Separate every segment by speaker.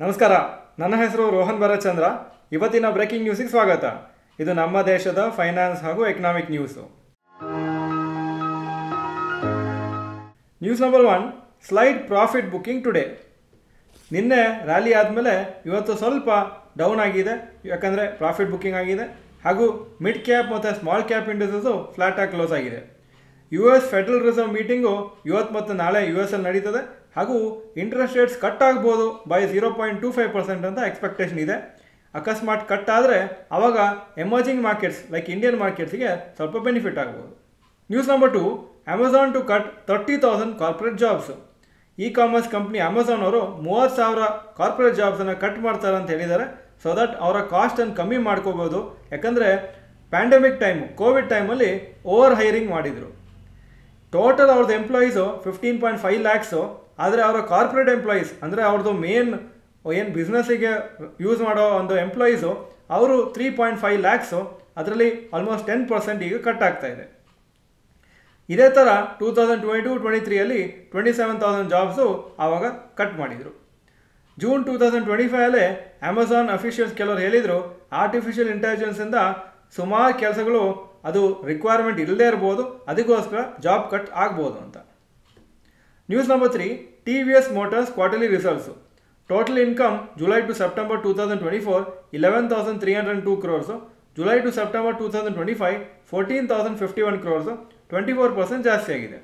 Speaker 1: ನಮಸ್ಕಾರ, ನನ್ನ ಹೆಸರು ರೋಹನ್ ಭರತ್ಚಂದ್ರ. ಇವತ್ತಿನ ಬ್ರೇಕಿಂಗ್ ನ್ಯೂಸಿಗೆ ಸ್ವಾಗತ. ಇದು ನಮ್ಮ ದೇಶದ ಫೈನಾನ್ಸ್ ಹಾಗೂ economic news. News number 1, slide profit booking today. ನಿನ್ನೆ ರ್ಯಾಲಿ ಆದಮೇಲೆ ಇವತ್ತು ಸ್ವಲ್ಪ ಡೌನ್ ಆಗಿದೆ, ಯಾಕಂದರೆ ಪ್ರಾಫಿಟ್ ಬುಕ್ಕಿಂಗ್ ಆಗಿದೆ. ಹಾಗೂ ಮಿಡ್ ಕ್ಯಾಪ್ ಮತ್ತು ಸ್ಮಾಲ್ ಕ್ಯಾಪ್ ಇಂಡಿಸಸ್ಸು ಫ್ಲಾಟಾಗಿ ಕ್ಲೋಸ್ ಆಗಿದೆ. US ಫೆಡರಲ್ ರಿಸರ್ವ್ ಮೀಟಿಂಗು ಇವತ್ತು ಮತ್ತು ನಾಳೆ US ಅಲ್ಲಿ ನಡೀತದೆ. ಹಾಗೂ ಇಂಟ್ರೆಸ್ಟ್ ರೇಟ್ಸ್ ಕಟ್ ಆಗ್ಬೋದು ಬೈ 0.25% ಅಂತ ಎಕ್ಸ್ಪೆಕ್ಟೇಷನ್ ಇದೆ. ಅಕಸ್ಮಾತ್ ಕಟ್ ಆದರೆ ಆವಾಗ ಎಮರ್ಜಿಂಗ್ ಮಾರ್ಕೆಟ್ಸ್ ಲೈಕ್ ಇಂಡಿಯನ್ ಮಾರ್ಕೆಟ್ಸ್ಗೆ ಸ್ವಲ್ಪ ಬೆನಿಫಿಟ್ ಆಗ್ಬೋದು. News number 2, Amazon to cut 30,000 corporate jobs. E commerce company Amazon ಅವರು 30,000 ಕಾರ್ಪೊರೇಟ್ ಜಾಬ್ಸನ್ನು ಕಟ್ ಮಾಡ್ತಾರೆ ಅಂತ ಹೇಳಿದ್ದಾರೆ. ಸೊ ದಟ್ ಅವರ ಕಾಸ್ಟನ್ನು ಕಮ್ಮಿ ಮಾಡ್ಕೋಬೋದು. ಯಾಕಂದರೆ ಪ್ಯಾಂಡಮಿಕ್ ಟೈಮು, ಕೋವಿಡ್ ಟೈಮಲ್ಲಿ ಓವರ್ ಹೈರಿಂಗ್ ಮಾಡಿದರು. ಟೋಟಲ್ ಅವ್ರದ್ದು ಎಂಪ್ಲಾಯೀಸು 15.5 ಲ್ಯಾಕ್ಸು. ಆದರೆ ಅವರ ಕಾರ್ಪೊರೇಟ್ ಎಂಪ್ಲಾಯೀಸ್ ಅಂದರೆ ಅವ್ರದ್ದು ಮೇನ್ ಏನು ಬಿಸ್ನೆಸ್ಸಿಗೆ ಯೂಸ್ ಮಾಡೋ ಒಂದು ಎಂಪ್ಲಾಯೀಸು ಅವರು 3.5 ಲ್ಯಾಕ್ಸು. ಅದರಲ್ಲಿ ಆಲ್ಮೋಸ್ಟ್ 10% ಈಗ ಕಟ್ ಆಗ್ತಾ ಇದೆ. ಇದೇ ಥರ 2022-23 27,000 ಜಾಬ್ಸು ಆವಾಗ ಕಟ್ ಮಾಡಿದರು. ಜೂನ್ 2025 ಅಮೆಝಾನ್ ಅಫಿಷಿಯಲ್ಸ್ ಕೆಲವರು ಹೇಳಿದರು, ಆರ್ಟಿಫಿಷಿಯಲ್ ಇಂಟೆಲಿಜೆನ್ಸಿಂದ ಸುಮಾರು ಕೆಲಸಗಳು ಅದು ರಿಕ್ವೈರ್ಮೆಂಟ್ ಇಲ್ಲದೇ ಇರ್ಬೋದು, ಅದಕ್ಕೋಸ್ಕರ ಜಾಬ್ ಕಟ್ ಆಗ್ಬೋದು ಅಂತ. News number 3, TVS motors quarterly results. Total income July to September 2024 11,302 crores. July to September 2025 14,051 crores, 24% ಜಾಸ್ತಿ ಆಗಿದೆ.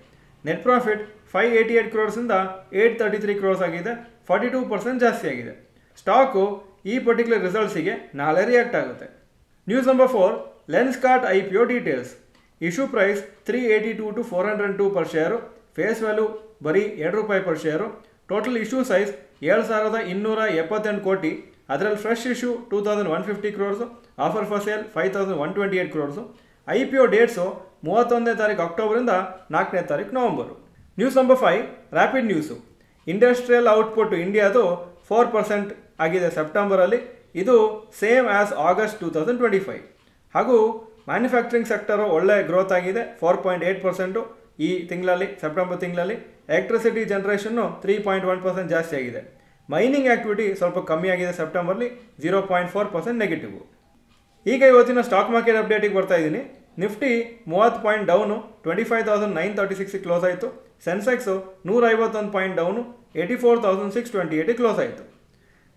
Speaker 1: ನೆಟ್ ಪ್ರಾಫಿಟ್ 588 crores-ಇಂದ 833 crores ಆಗಿದೆ, 42% ಜಾಸ್ತಿ ಆಗಿದೆ. ಸ್ಟಾಕು ಈ ಪರ್ಟಿಕ್ಯುಲರ್ ರಿಸಲ್ಟ್ಸಿಗೆ ನಾಳೆ ರಿಯಾಕ್ಟ್ ಆಗುತ್ತೆ. News number 4, Lenskart IPO details. Issue price 382 to 402 per share. Face value ಬರೀ ₹2 per share. Total issue size 7,278 ಕೋಟಿ. ಅದರಲ್ಲಿ fresh issue 2,150 crores, offer for sale 5,128 crores. IPO dates 31ನೇ ತಾರೀಕು ಅಕ್ಟೋಬರಿಂದ 4ನೇ ತಾರೀಕು November. News number 5, rapid news. Industrial output ಇಂಡಿಯಾದು 4% ಆಗಿದೆ ಸೆಪ್ಟೆಂಬರಲ್ಲಿ. ಇದು ಸೇಮ್ ಆ್ಯಸ್ ಆಗಸ್ಟ್ 2025. ಹಾಗೂ ಮ್ಯಾನುಫ್ಯಾಕ್ಚರಿಂಗ್ ಸೆಕ್ಟರು ಒಳ್ಳೆ ಗ್ರೋತ್ ಆಗಿದೆ, 4.8% ಈ ತಿಂಗಳಲ್ಲಿ, ಸೆಪ್ಟೆಂಬರ್ ತಿಂಗಳಲ್ಲಿ. ಎಲೆಕ್ಟ್ರಿಸಿಟಿ ಜನ್ರೇಷನ್ನು 3.1% ಜಾಸ್ತಿ ಆಗಿದೆ. ಮೈನಿಂಗ್ ಆ್ಯಕ್ಟಿವಿಟಿ ಸ್ವಲ್ಪ ಕಮ್ಮಿ ಆಗಿದೆ ಸೆಪ್ಟೆಂಬರ್ಲಿ, 0.4% ನೆಗೆಟಿವ್. ಈಗ ಇವತ್ತಿನ ಸ್ಟಾಕ್ ಮಾರ್ಕೆಟ್ ಅಪ್ಡೇಟಿಗೆ ಬರ್ತಾ ಇದ್ದೀನಿ. ನಿಫ್ಟಿ 30 ಪಾಯಿಂಟ್ ಡೌನು, 25,936 ಕ್ಲೋಸ್ ಆಯಿತು. ಸೆನ್ಸೆಕ್ಸು 151 ಪಾಯಿಂಟ್ ಡೌನು, 84,628 ಕ್ಲೋಸ್ ಆಯಿತು.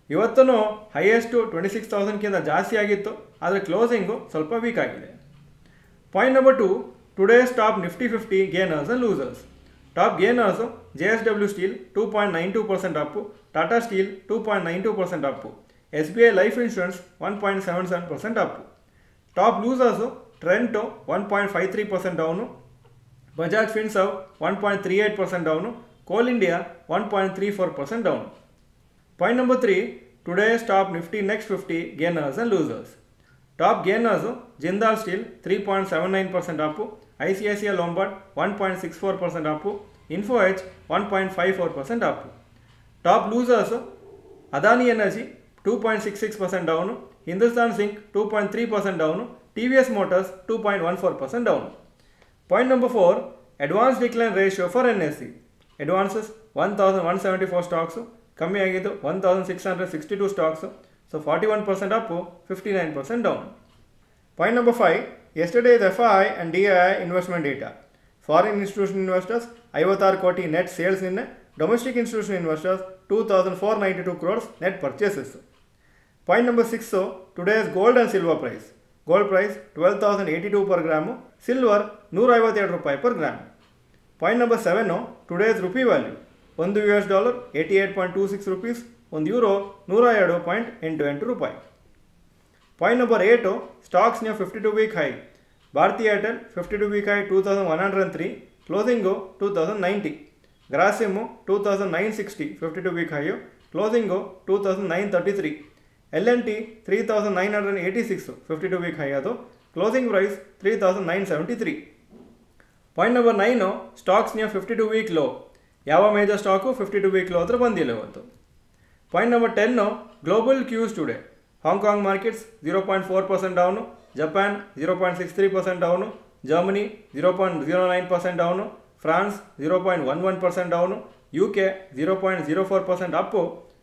Speaker 1: ಇವತ್ತೂ ಹೈಯೆಸ್ಟು 26,000ಕ್ಕಿಂತ ಜಾಸ್ತಿ ಆಗಿತ್ತು, ಆದರೆ ಕ್ಲೋಸಿಂಗು ಸ್ವಲ್ಪ ವೀಕ್ ಆಗಿದೆ. Point number 2, today's top Nifty 50 gainers and losers. Top gainers JSW steel 2.92% up, Tata steel 2.92% up, SBI life insurance 1.77% up. Top losers Trent 1.53% down, Bajaj Finserv 1.38% down, Coal India 1.34% down. Point number 3, today's top Nifty next 50 gainers and losers. Top gainers Jindal steel 3.79% up, ICICI Lombard 1.64% up, Info Edge 1.54% up. Top losers Adani energy 2.66% down, Hindustan zinc 2.3% down, TVS motors 2.14% down. Point number 4, advance decline ratio for NSE. Advances 1,174 stocks, ಕಮ್ಮಿ ಆಗಿದ್ದು 1,662 stocks. So 41% up, 59% down. Point number 5, yesterday's FII and DII investment data. Foreign institution investors 56 ಕೋಟಿ net sales ನಿನ್ನೆ. Domestic institution investors 2,492 crores net purchases. Point number 6, today's gold and silver price. Gold price 12,082 per gram, silver $152 per gram. Point number 7, today's rupee value. $1 88.26 rupees, €1 102.88 point number 8, stocks near 52-week high. Bharti Airtel 52-week high 2,103, closing 2,090. Grasim 2,960 52-week high, closing 2,933. L&T 3,986 52-week high, ಅದು closing price 3,973. Point number 9, stocks near 52-week low. ಯಾವ major stock 52-week low ಹತ್ರ ಬಂದಿಲ್ಲ ಇವತ್ತು. Point number 10, global cues today. Hong Kong markets 0.4% down, Japan 0.63% down, Germany 0.09% down, France 0.11% down, UK 0.04% Appu,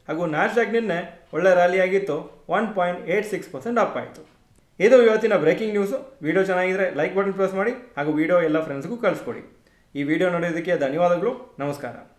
Speaker 1: ಹಾಗೂ Nasdaq ನಿನ್ನೆ ಒಳ್ಳೆ rally ಆಗಿತ್ತು, 1.86% up ಆಯಿತು. ಇದು ಇವತ್ತಿನ ಬ್ರೇಕಿಂಗ್ ನ್ಯೂಸು. ವಿಡಿಯೋ ಚೆನ್ನಾಗಿದ್ದರೆ ಲೈಕ್ ಬಟನ್ ಪ್ರೆಸ್ ಮಾಡಿ ಹಾಗೂ ವಿಡಿಯೋ ಎಲ್ಲ ಫ್ರೆಂಡ್ಸ್ಗೂ ಕಳಿಸ್ಕೊಡಿ. ಈ ವಿಡಿಯೋ ನೋಡೋದಕ್ಕೆ ಧನ್ಯವಾದಗಳು. ನಮಸ್ಕಾರ.